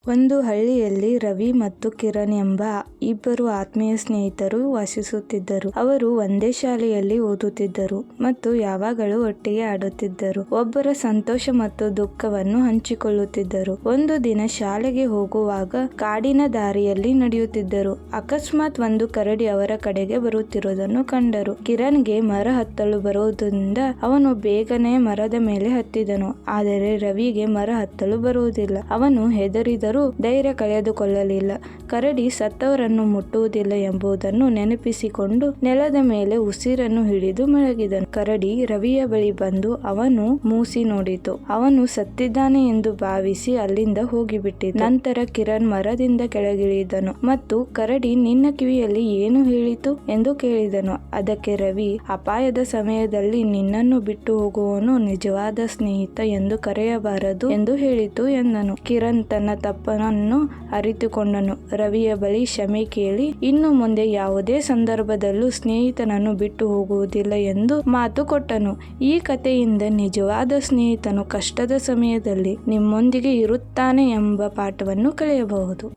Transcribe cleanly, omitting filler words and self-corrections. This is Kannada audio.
ಒಂದು ಹಳ್ಳಿಯಲ್ಲಿ ರವಿ ಮತ್ತು ಕಿರಣ್ ಎಂಬ ಇಬ್ಬರು ಆತ್ಮೀಯ ಸ್ನೇಹಿತರು ವಾಸಿಸುತ್ತಿದ್ದರು. ಅವರು ಒಂದೇ ಶಾಲೆಯಲ್ಲಿ ಓದುತ್ತಿದ್ದರು ಮತ್ತು ಯಾವಾಗಲೂ ಒಟ್ಟಿಗೆ ಆಡುತ್ತಿದ್ದರು. ಒಬ್ಬರ ಸಂತೋಷ ಮತ್ತು ದುಃಖವನ್ನು ಹಂಚಿಕೊಳ್ಳುತ್ತಿದ್ದರು. ಒಂದು ದಿನ ಶಾಲೆಗೆ ಹೋಗುವಾಗ ಕಾಡಿನ ದಾರಿಯಲ್ಲಿ ನಡೆಯುತ್ತಿದ್ದರು. ಅಕಸ್ಮಾತ್ ಒಂದು ಕರಡಿ ಅವರ ಕಡೆಗೆ ಬರುತ್ತಿರುವುದನ್ನು ಕಂಡರು. ಕಿರಣ್ಗೆ ಮರ ಹತ್ತಲು ಬರುವುದರಿಂದ ಅವನು ಬೇಗನೆ ಮರದ ಮೇಲೆ ಹತ್ತಿದನು. ಆದರೆ ರವಿಗೆ ಮರ ಹತ್ತಲು ಬರುವುದಿಲ್ಲ. ಅವನು ಹೆದರಿದ ಧೈರ್ಯ ಕಳೆದುಕೊಳ್ಳಲಿಲ್ಲ. ಕರಡಿ ಸತ್ತವರನ್ನು ಮುಟ್ಟುವುದಿಲ್ಲ ಎಂಬುದನ್ನು ನೆನಪಿಸಿಕೊಂಡು ನೆಲದ ಮೇಲೆ ಉಸಿರನ್ನು ಹಿಡಿದು ಮಲಗಿದನು. ಕರಡಿ ರವಿಯ ಬಳಿ ಬಂದು ಅವನು ಮೂಸಿ ನೋಡಿತು. ಅವನು ಸತ್ತಿದ್ದಾನೆ ಎಂದು ಭಾವಿಸಿ ಅಲ್ಲಿಂದ ಹೋಗಿಬಿಟ್ಟಿತು. ನಂತರ ಕಿರಣ್ ಮರದಿಂದ ಕೆಳಗಿಳಿದನು ಮತ್ತು ಕರಡಿ ನಿನ್ನ ಕಿವಿಯಲ್ಲಿ ಏನು ಹೇಳಿತು ಎಂದು ಕೇಳಿದನು. ಅದಕ್ಕೆ ರವಿ, ಅಪಾಯದ ಸಮಯದಲ್ಲಿ ನಿನ್ನನ್ನು ಬಿಟ್ಟು ಹೋಗುವವನು ನಿಜವಾದ ಸ್ನೇಹಿತ ಎಂದು ಕರೆಯಬಾರದು ಎಂದು ಹೇಳಿತು ಎಂದನು. ಕಿರಣ್ ತನ್ನ ತಪ್ಪನ್ನು ಅರಿತುಕೊಂಡನು. ರವಿಯ ಬಳಿ ಕ್ಷಮೆ ಕೇಳಿ ಇನ್ನು ಮುಂದೆ ಯಾವುದೇ ಸಂದರ್ಭದಲ್ಲೂ ಸ್ನೇಹಿತನನ್ನು ಬಿಟ್ಟು ಹೋಗುವುದಿಲ್ಲ ಎಂದು ಮಾತು ಕೊಟ್ಟನು. ಈ ಕಥೆಯಿಂದ ನಿಜವಾದ ಸ್ನೇಹಿತನು ಕಷ್ಟದ ಸಮಯದಲ್ಲಿ ನಿಮ್ಮೊಂದಿಗೆ ಇರುತ್ತಾನೆ ಎಂಬ ಪಾಠವನ್ನು ಕಲಿಯಬಹುದು.